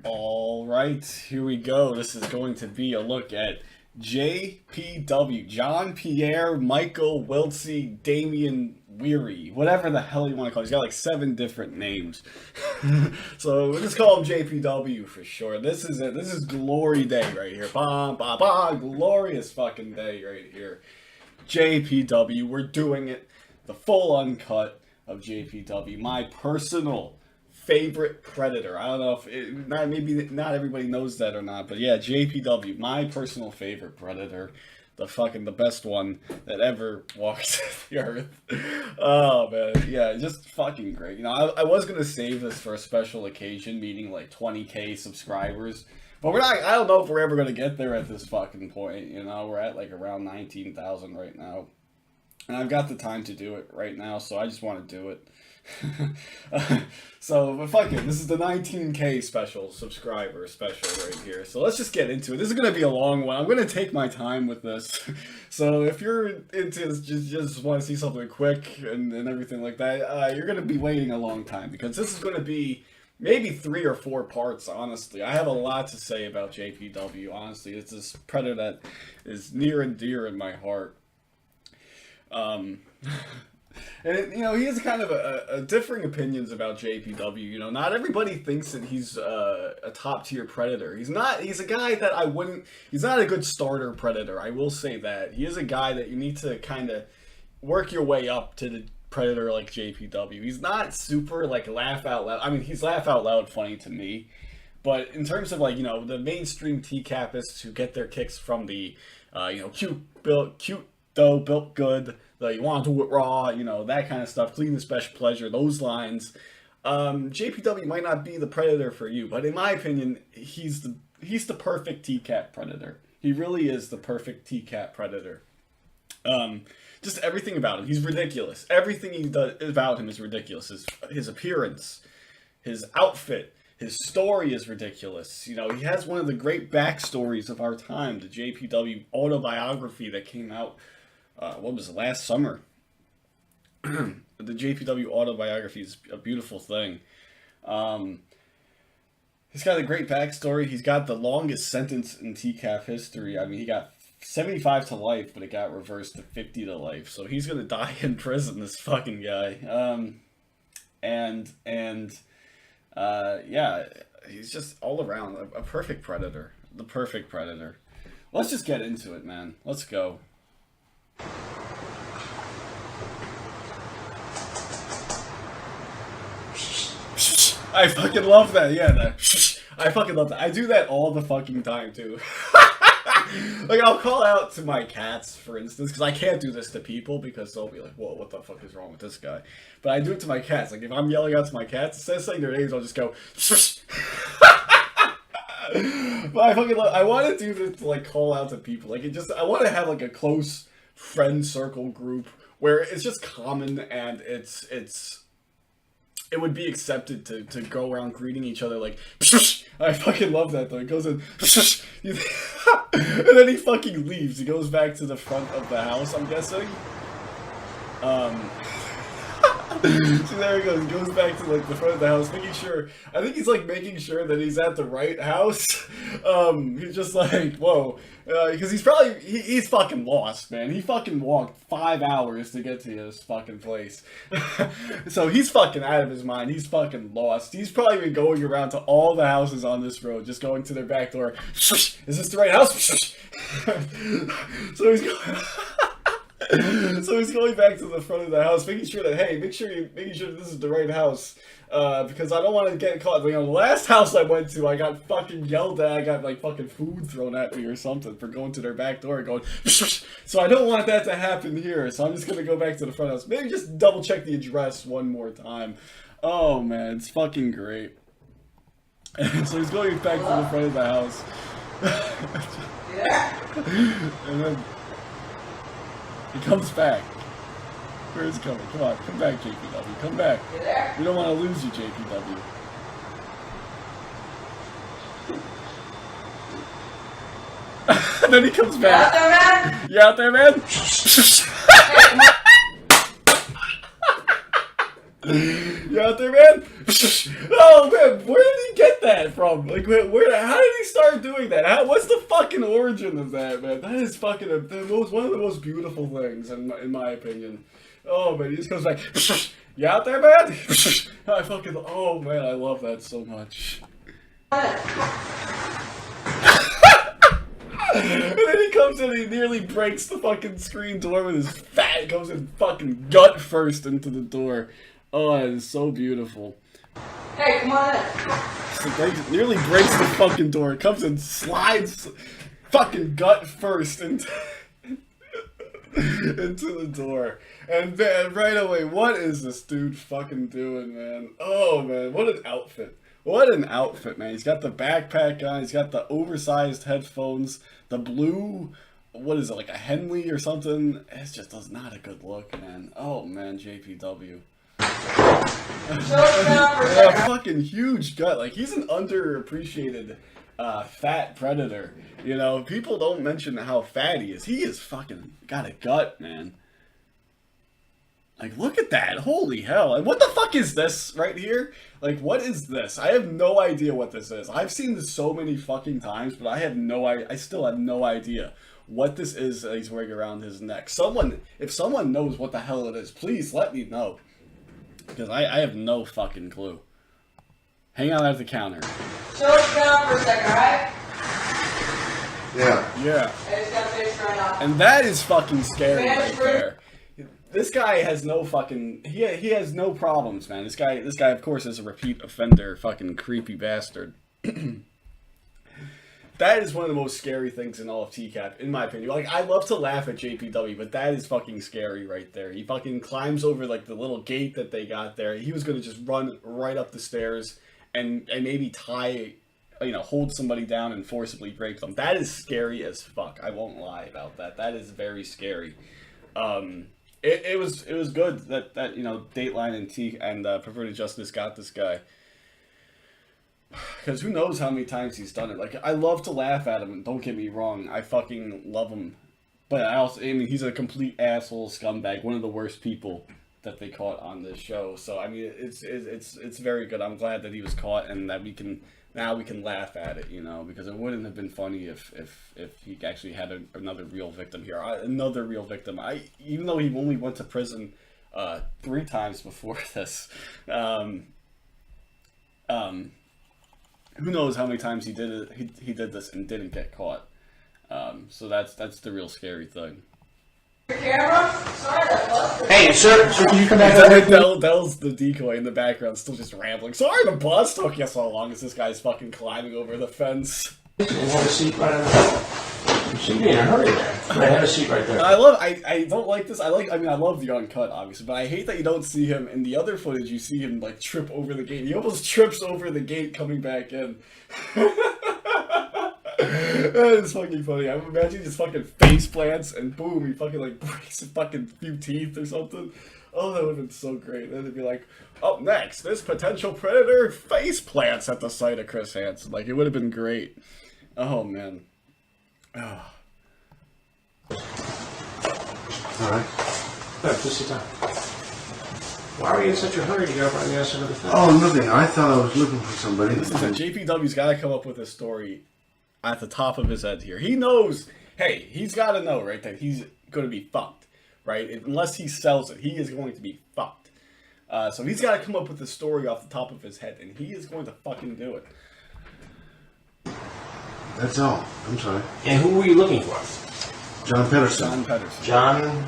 Alright, here we go. This is going to be a look at JPW. John, Pierre, Michael, Wiltsey, Damien, Wehry. Whatever the hell you want to call him. He's got like 7 different names. So we'll just call him JPW for sure. This is it. This is glory day right here. Bah, bah, bah. Glorious fucking day right here. JPW. We're doing it. The full uncut of JPW. My personal favorite predator. I don't know if maybe not everybody knows that or not, but yeah, JPW, my personal favorite predator, the best one that ever walked the earth. Oh man, yeah, just fucking great. You know, I was gonna save this for a special occasion, meaning like 20K subscribers, but we're not. I don't know if we're ever gonna get there at this fucking point. You know, we're at like around 19,000 right now, and I've got the time to do it right now, so I just want to do it. But fuck it, this is the 19K subscriber special right here. So let's just get into it. This is gonna be a long one. I'm gonna take my time with this. So if you're into this, just want to see something quick and everything like that, you're gonna be waiting a long time, because this is gonna be maybe 3 or 4 parts. Honestly, I have a lot to say about JPW. Honestly, it's this predator that is near and dear in my heart. And, you know, he has kind of a differing opinions about JPW. You know, not everybody thinks that he's a top-tier predator. He's not. He's a guy that I wouldn't... He's not a good starter predator, I will say that. He is a guy that you need to kind of work your way up to the predator like JPW. He's not super, like, laugh out loud. I mean, he's laugh out loud funny to me. But in terms of, like, you know, the mainstream TCAPists who get their kicks from the, you know, cute though, built good, you want to do it raw, you know, that kind of stuff, clean the special pleasure, those lines. JPW might not be the predator for you, but in my opinion, he's the perfect TCAP predator. He really is the perfect TCAP predator. Just everything about him. He's ridiculous. Everything he does about him is ridiculous. His appearance, his outfit, his story is ridiculous. You know, he has one of the great backstories of our time, the JPW autobiography that came out, what was it, last summer? The JPW autobiography is a beautiful thing. He's got a great backstory. He's got the longest sentence in TCAP history. I mean, he got 75 to life, but it got reversed to 50 to life. So he's gonna die in prison, this fucking guy. Yeah, he's just all around a perfect predator. The perfect predator. Let's just get into it, man. Let's go. I fucking love that. Yeah, I fucking love that. I do that all the fucking time too. Like, I'll call out to my cats, for instance, because I can't do this to people because they'll be like, whoa, what the fuck is wrong with this guy? But I do it to my cats. Like, if I'm yelling out to my cats, instead of saying their names, I'll just go, But I fucking love, I want to do this to, like, call out to people. Like, I want to have, like, a close friend circle group where it's just common and it would be accepted to go around greeting each other like, I fucking love that though. It goes in, and then he fucking leaves. He goes back to the front of the house, I'm guessing. So there he goes. He goes back to like the front of the house, making sure. I think he's like making sure that he's at the right house. He's just like, whoa, because he's fucking lost, man. He fucking walked 5 hours to get to this fucking place. So he's fucking out of his mind. He's fucking lost. He's probably been going around to all the houses on this road, just going to their back door. Is this the right house? So he's going. So he's going back to the front of the house, making sure that, hey, making sure this is the right house, because I don't want to get caught. You know, the last house I went to, I got fucking yelled at. I got like fucking food thrown at me or something for going to their back door and going. So I don't want that to happen here. So I'm just gonna go back to the front house. Maybe just double check the address one more time. Oh man, it's fucking great. And so he's going back to the front of the house. And then he comes back. Where is he coming? Come on, come back, JPW. Come back. We don't want to lose you, JPW. And then he comes back. You out there, man? You out there, man? Oh, man, where did he get that? that from? Like, how did he start doing that? What's the fucking origin of that, man? That is fucking one of the most beautiful things, in my opinion. Oh, man, he just comes back, you out there, man? Oh, man, I love that so much. And then he comes in and he nearly breaks the fucking screen door with his fat, goes in fucking gut first into the door. Oh, it is so beautiful. Hey, come on in. So nearly breaks the fucking door. Comes and slides fucking gut first into the door. And man, right away, what is this dude fucking doing, man? Oh, man, what an outfit. What an outfit, man. He's got the backpack on. He's got the oversized headphones. The blue, what is it, like a Henley or something? It just does not a good look, man. Oh, man, JPW. A fucking huge gut. Like, he's an underappreciated fat predator. You know, people don't mention how fat he is. He is fucking got a gut, man. Like, look at that. Holy hell. And what the fuck is this right here? Like, what is this? I have no idea what this is. I've seen this so many fucking times, but I still have no idea what this is that he's wearing around his neck. If someone knows what the hell it is, please let me know. Because I have no fucking clue. Hang out at the counter. Chill down for a second, alright? Yeah. Yeah. I just gotta finish right off. And that is fucking scary right there. This guy has no fucking... He has no problems, man. This guy, of course, is a repeat offender. Fucking creepy bastard. That is one of the most scary things in all of TCAP, in my opinion. Like, I love to laugh at JPW, but that is fucking scary right there. He fucking climbs over, like, the little gate that they got there. He was going to just run right up the stairs and maybe tie... hold somebody down and forcibly rape them. That is scary as fuck. I won't lie about that. That is very scary. It was good that Dateline and Perverted Justice got this guy, because who knows how many times he's done it. Like, I love to laugh at him, and don't get me wrong, I fucking love him, but he's a complete asshole scumbag, one of the worst people that they caught on this show. So I mean, it's very good. I'm glad that he was caught and that we can laugh at it, because it wouldn't have been funny if he actually had another real victim here. Another real victim. Even though he only went to prison 3 times before this, who knows how many times he did it? He did this and didn't get caught. So that's the real scary thing. Camera? Sorry, that busted. Hey, sir, can you come back over here? Dell's the decoy in the background, still just rambling. Sorry, the bus took you so long as this guy's fucking climbing over the fence. You have a seat right there. You should be in a hurry there. I have a seat right there. I don't like this. I love the uncut, obviously, but I hate that you don't see him in the other footage. You see him like trip over the gate. He almost trips over the gate coming back in. That is fucking funny. I imagine he just fucking face plants and boom, he fucking like breaks a fucking few teeth or something. Oh, that would have been so great. Then it'd be like, up next, this potential predator face plants at the sight of Chris Hansen. Like, it would have been great. Oh, man. Oh. Alright. Good, just sit down. Why are you in such a hurry to go up on the other side of the fence? Oh, nothing. I thought I was looking for somebody. Listen, JPW's got to come up with a story at the top of his head here. He knows, hey, he's got to know, right, that he's going to be fucked, right? Unless he sells it, he is going to be fucked. So he's got to come up with a story off the top of his head, and he is going to fucking do it. That's all. I'm sorry. And who were you looking for? John Pedersen. John Pedersen. John?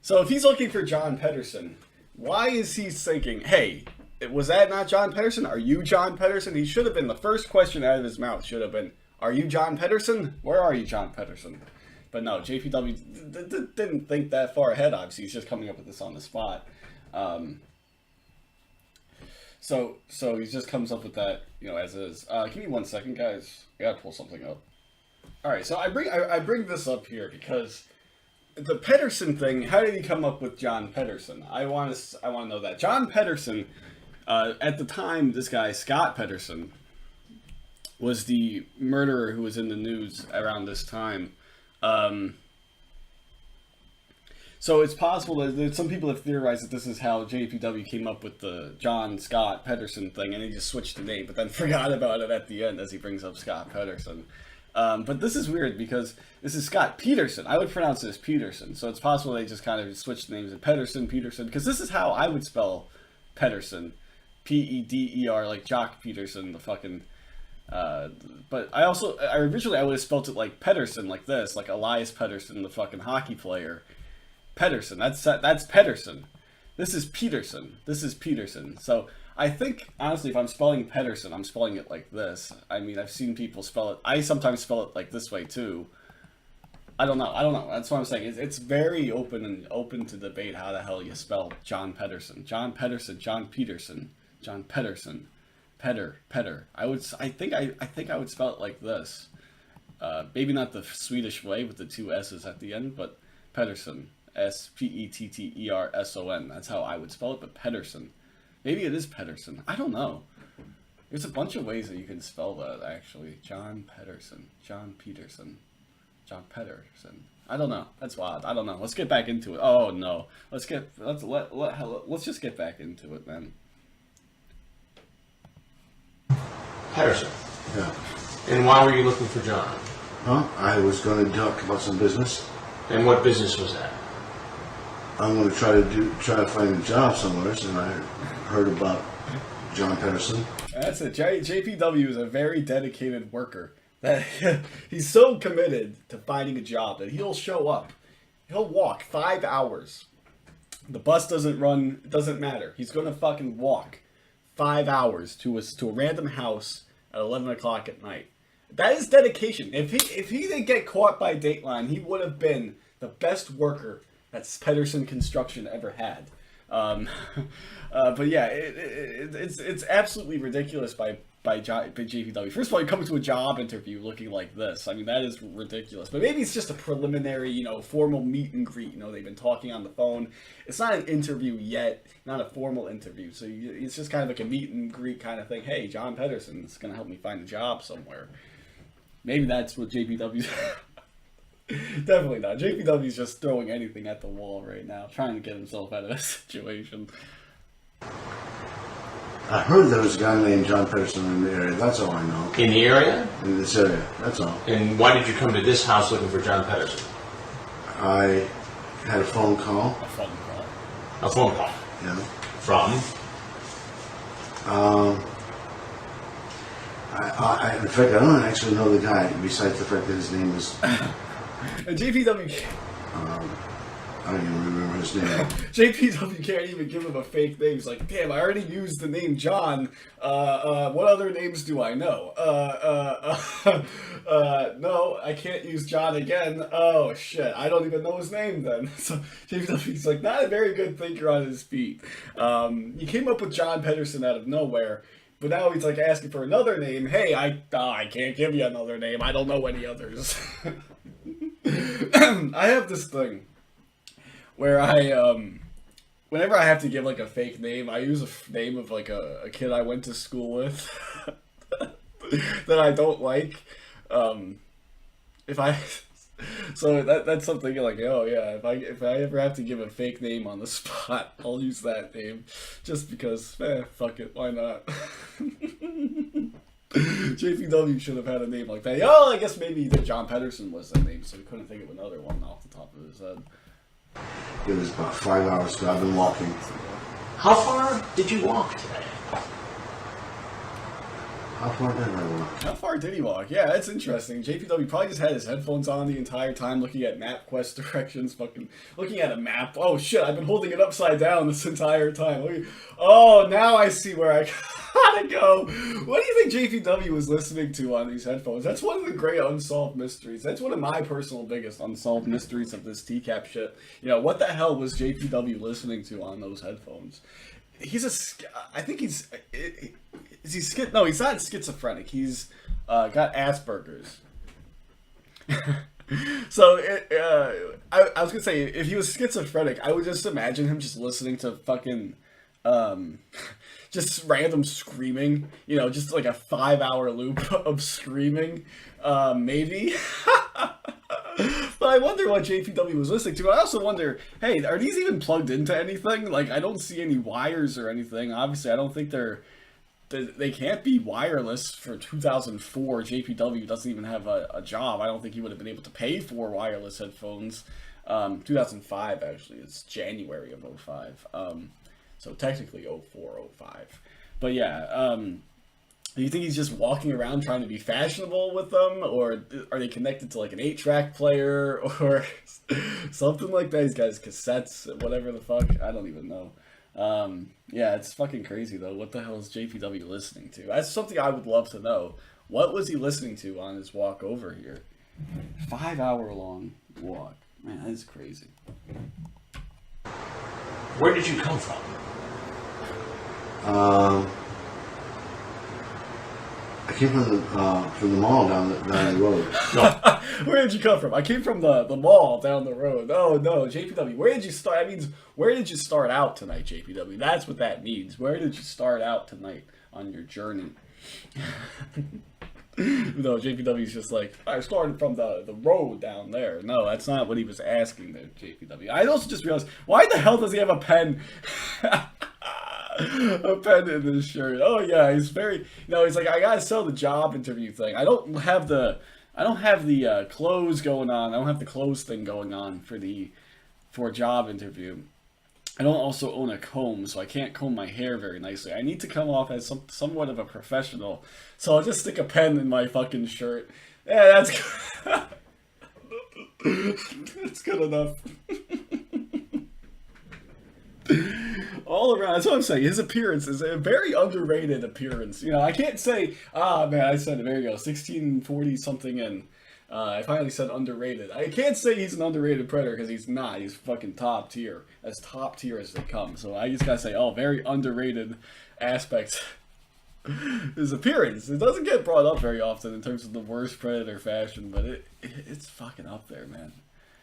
So if he's looking for John Pedersen, why is he thinking, hey, was that not John Pedersen? Are you John Pedersen? He should have been, the first question out of his mouth should have been, are you John Pedersen? Where are you, John Pedersen? But no, JPW didn't think that far ahead, obviously. He's just coming up with this on the spot. So he just comes up with that, as is. Give me 1 second, guys. I gotta pull something up. Alright, so I bring this up here because the Pedersen thing, how did he come up with John Pedersen? I want to know that. John Pedersen, at the time, this guy, Scott Pedersen, was the murderer who was in the news around this time. So it's possible that some people have theorized that this is how JPW came up with the John Scott Pedersen thing, and he just switched the name, but then forgot about it at the end as he brings up Scott Pedersen. But this is weird because this is Scott Peterson. I would pronounce this Peterson, so it's possible they just kind of switched the names of Pedersen, Peterson, because this is how I would spell Pedersen. Peder, like Jock Peterson, the fucking... but originally I would have spelt it like Pedersen, like this, like Elias Pedersen, the fucking hockey player. Pedersen, that's Pedersen. This is Peterson. This is Peterson. So I think, honestly, if I'm spelling Pedersen, I'm spelling it like this. I mean, I've seen people spell it. I sometimes spell it like this way, too. I don't know. That's what I'm saying. It's very open to debate how the hell you spell John Pedersen. John Pedersen, John Peterson, John Pedersen. Petter. I think I would spell it like this. Maybe not the Swedish way with the two S's at the end, but Pedersen. Spetterson. That's how I would spell it, but Pedersen. Maybe it is Pedersen. I don't know. There's a bunch of ways that you can spell that, actually. John Pedersen. John Peterson. John Pedersen. I don't know. That's wild. I don't know. Let's get back into it. Oh, no. Let's just get back into it, man. Pedersen. Yeah. And why were you looking for John? Huh? I was going to talk about some business. And what business was that? I'm going to try to find a job somewhere, and I heard about John Pedersen. That's it. JPW is a very dedicated worker. That he's so committed to finding a job that he'll show up. He'll walk 5 hours. The bus doesn't run. It doesn't matter. He's going to fucking walk 5 hours to a random house at 11 o'clock at night. That is dedication. If he didn't get caught by Dateline, he would have been the best worker that Pedersen Construction ever had. But yeah, it's absolutely ridiculous by JPW. First of all, you come to a job interview looking like this. I mean, that is ridiculous. But maybe it's just a preliminary, formal meet and greet. They've been talking on the phone. It's not an interview yet, not a formal interview. So it's just kind of like a meet and greet kind of thing. Hey, John Pedersen is going to help me find a job somewhere. Maybe that's what JPW's... Definitely not. JPW's just throwing anything at the wall right now, trying to get himself out of a situation. I heard there was a guy named John Pedersen in the area. That's all I know. In the area? In this area. That's all. And why did you come to this house looking for John Pedersen? I had a phone call. A phone call. A phone call? Yeah. From? In fact, I don't actually know the guy, besides the fact that his name is... JPW... I don't even remember his name. JPW can't even give him a fake name. He's like, damn, I already used the name John. What other names do I know? No, I can't use John again. Oh, shit. I don't even know his name then. So JPW's like, not a very good thinker on his feet. He came up with John Pedersen out of nowhere. But now he's like asking for another name. Hey, I can't give you another name. I don't know any others. I have this thing where whenever I have to give like a fake name, I use a name of like a kid I went to school with that I don't like. So that's something like, oh yeah, if I ever have to give a fake name on the spot, I'll use that name just because, fuck it, why not? JPW should have had a name like that. Oh, I guess maybe John Pedersen was that name, so he couldn't think of another one off the top of his head. It was about 5 hours ago. I've been walking. How far did you walk today? How far did I walk? How far did he walk? Yeah, that's interesting. JPW probably just had his headphones on the entire time, looking at MapQuest directions, fucking looking at a map. Oh shit, I've been holding it upside down this entire time. Oh, now I see where I gotta go. What do you think JPW was listening to on these headphones? That's one of the great unsolved mysteries. That's one of my personal biggest unsolved mysteries of this TCAP shit. What the hell was JPW listening to on those headphones? I think he's no, he's not schizophrenic. He's got Asperger's. So I was gonna say, if he was schizophrenic, I would just imagine him just listening to fucking just random screaming, just like a 5-hour loop of screaming, maybe. But I wonder what JPW was listening to. I also wonder, hey, are these even plugged into anything? Like, I don't see any wires or anything. Obviously, I don't think they can't be wireless for 2004. JPW doesn't even have a job. I don't think he would have been able to pay for wireless headphones. 2005, actually. It's January of 05. So technically 04, 05. But yeah, do you think he's just walking around trying to be fashionable with them? Or are they connected to like an 8-track player or something like that? He's got his cassettes, whatever the fuck. I don't even know. Yeah, it's fucking crazy though. What the hell is JPW listening to? That's something I would love to know. What was he listening to on his walk over here? 5-hour long walk. Man, that is crazy. Where did you come from? I came from the mall down the road. No. Where did you come from? I came from the mall down the road. Oh no, JPW. Where did you start? That means where did you start out tonight, JPW? That's what that means. Where did you start out tonight on your journey? No, JPW's just like, I started from the road down there. No, that's not what he was asking there, JPW. I also just realized, why the hell does he have a pen? A pen in his shirt. Oh yeah, he's very, he's like, I gotta sell the job interview thing. I don't have the clothes going on. I don't have the clothes thing going on for a job interview. I don't also own a comb, so I can't comb my hair very nicely. I need to come off as somewhat of a professional, so I'll just stick a pen in my fucking shirt. Yeah, that's that's good enough. All around, that's what I'm saying. His appearance is a very underrated appearance. I can't say, man, I said it, there you go, 1640 something, and I finally said underrated. I can't say he's an underrated predator because he's not. He's fucking top tier, as top tier as they come. So I just gotta say, very underrated aspect. His appearance. It doesn't get brought up very often in terms of the worst predator fashion, but it's fucking up there, man.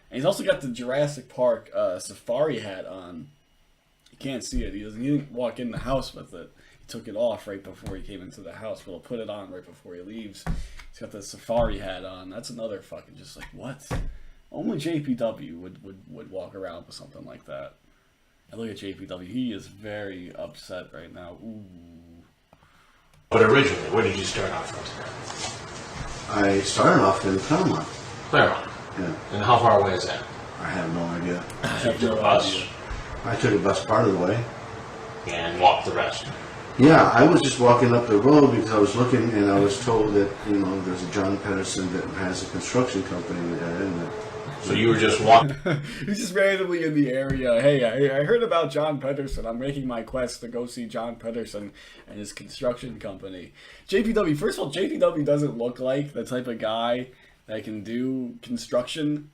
And he's also got the Jurassic Park safari hat on. You can't see it. He didn't walk in the house with it. He took it off right before he came into the house. But he'll put it on right before he leaves. He's got the safari hat on. That's another fucking just like, what? Only JPW would walk around with something like that. And look at JPW. He is very upset right now. Ooh. But originally, where did you start off from? I started off in Claremont. Claremont. Yeah. And how far away is that? I have no idea. You took a bus I took a bus part of the way. and walked the rest. Yeah, I was just walking up the road because I was looking and I was told that, there's a John Pedersen that has a construction company in the area. And So you were just walking. He's just randomly in the area. Hey, I heard about John Pedersen. I'm making my quest to go see John Pedersen and his construction company. JPW, first of all, JPW doesn't look like the type of guy that can do construction.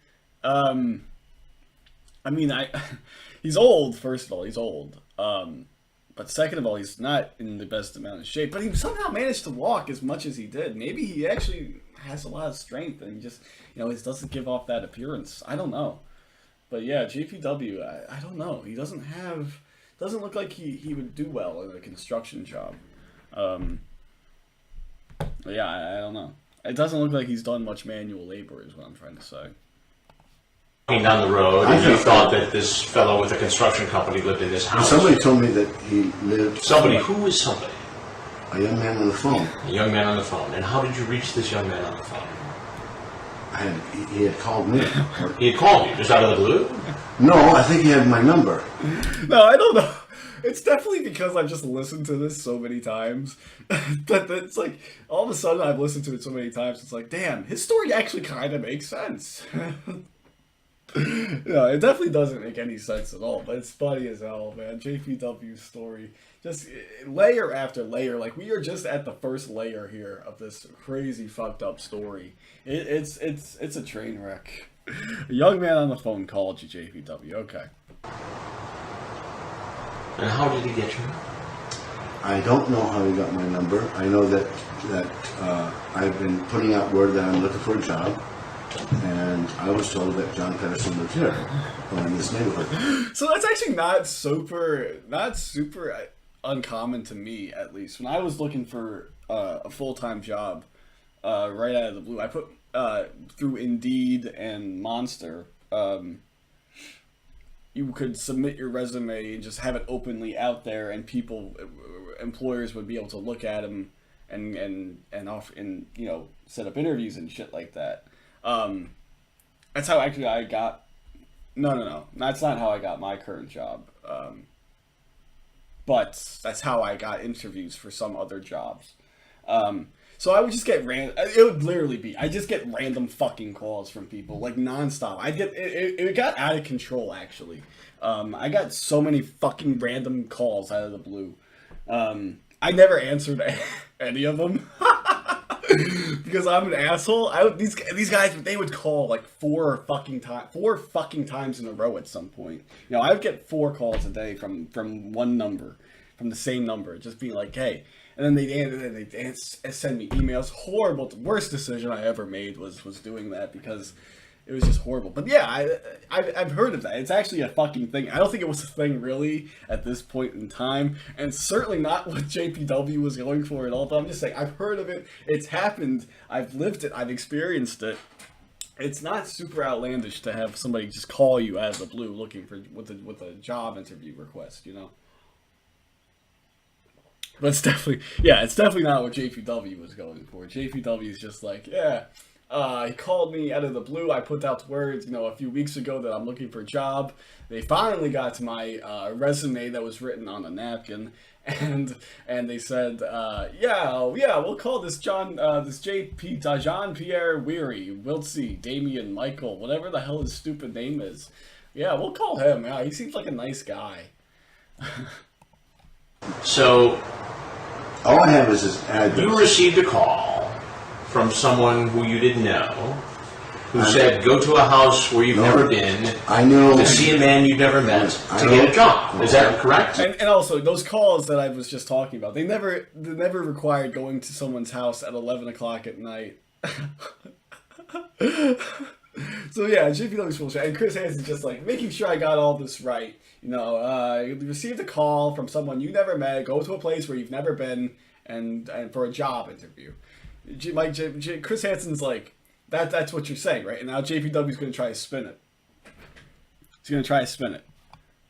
He's old, first of all. He's old. But second of all, he's not in the best amount of shape. But he somehow managed to walk as much as he did. Maybe he actually has a lot of strength and he just, he doesn't give off that appearance. I don't know. But yeah, JPW, I don't know. He doesn't look like he would do well in a construction job. But yeah, I don't know. It doesn't look like he's done much manual labor is what I'm trying to say. Walking down the road, and you thought that this fellow with a construction company lived in this house. somebody told me that he lived... Somebody? Who is somebody? A young man on the phone. A young man on the phone. And how did you reach this young man on the phone? He had called me. He had called you, just out of the blue? No, I think he had my number. No, I don't know. It's definitely because I've just listened to this so many times that it's like all of a sudden I've listened to it so many times. It's like, damn, his story actually kind of makes sense. No, it definitely doesn't make any sense at all, but it's funny as hell, man. JPW's story, just layer after layer. Like, we are just at the first layer here of this crazy fucked up story. It's a train wreck. A young man on the phone called you, JPW. Okay. And how did he get you? I don't know how he got my number. I know that I've been putting out word that I'm looking for a job. And I was told that John Pedersen lived here, in this neighborhood. So that's actually not super uncommon to me, at least. When I was looking for a full-time job, right out of the blue. I put through Indeed and Monster. You could submit your resume and just have it openly out there, and employers would be able to look at them and offer and set up interviews and shit like that. That's how actually I got. No. That's not how I got my current job. But that's how I got interviews for some other jobs. So I would just get it would literally be, I just get random fucking calls from people, like, nonstop. It got out of control, actually. I got so many fucking random calls out of the blue. I never answered any of them. Because I'm an asshole. These guys, they would call like four fucking times in a row at some point. I would get 4 calls a day from one number, from the same number, just being like, hey. And then they'd send me emails. Horrible. The worst decision I ever made was doing that, because it was just horrible. But yeah, I've heard of that. It's actually a fucking thing. I don't think it was a thing really at this point in time, and certainly not what JPW was going for at all. But I'm just saying, I've heard of it. It's happened. I've lived it. I've experienced it. It's not super outlandish to have somebody just call you out of the blue looking for with a job interview request. But it's definitely not what JPW was going for. JPW is just like, he called me out of the blue. I put out words, a few weeks ago that I'm looking for a job. They finally got to my resume that was written on a napkin, and they said, we'll call this Jean Pierre Wehry, Wiltsey, Damien, Michael, whatever the hell his stupid name is. Yeah, we'll call him. Yeah, he seems like a nice guy. So, All I have is his address. you received a call from someone who you didn't know, who said, go to a house where you've never been, I know. to see a man you've never met, to get a job. Is that correct? And also, those calls that I was just talking about, they never required going to someone's house at 11 o'clock at night. So yeah, JPW's bullshit. And Chris Hansen just like, making sure I got all this right. You received a call from someone you never met, go to a place where you've never been, and for a job interview. Chris Hansen's like, that's what you're saying, right? And now JPW's going to try to spin it. He's going to try to spin it.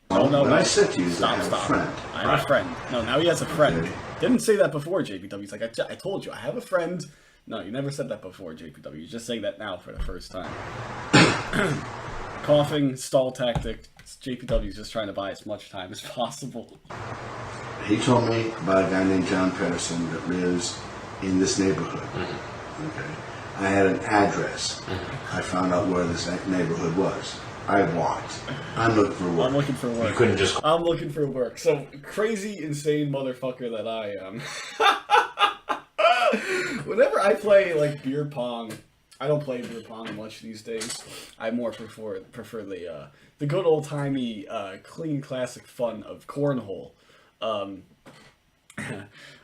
No, I said to you, stop. I have a friend. I have a friend. No, now he has a friend. Okay. Didn't say that before, JPW. He's like, I told you, I have a friend. No, you never said that before, JPW. You're just saying that now for the first time. Coughing, stall tactic. JPW's just trying to buy as much time as possible. He told me about a guy named John Patterson that lives in this neighborhood. Mm-hmm. Okay. I had an address. Mm-hmm. I found out where this neighborhood was. I walked. I'm looking for work. I'm looking for work. You couldn't just... I'm looking for work. So, crazy, insane motherfucker that I am. Whenever I play, like, beer pong, I don't play beer pong much these days. I more prefer the good old-timey, clean, classic fun of cornhole.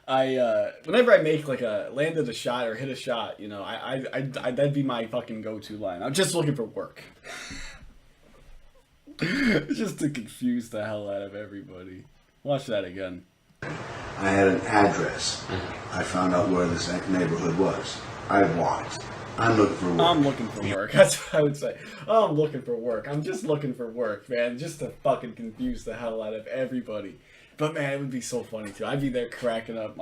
Whenever I make like landed a shot or hit a shot, that'd be my fucking go-to line. I'm just looking for work. Just to confuse the hell out of everybody. Watch that again. I had an address. I found out where this neighborhood was. I walked. I'm looking for work. I'm looking for work. That's what I would say. I'm looking for work. I'm just looking for work, man. Just to fucking confuse the hell out of everybody. But man, it would be so funny too. I'd be there cracking up.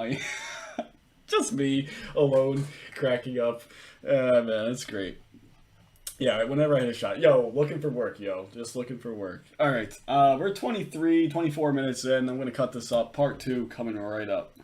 Just me alone cracking up. Man, that's great. Yeah, whenever I hit a shot. Yo, looking for work, yo. Just looking for work. Alright, we're 24 minutes in. I'm going to cut this up. Part 2 coming right up.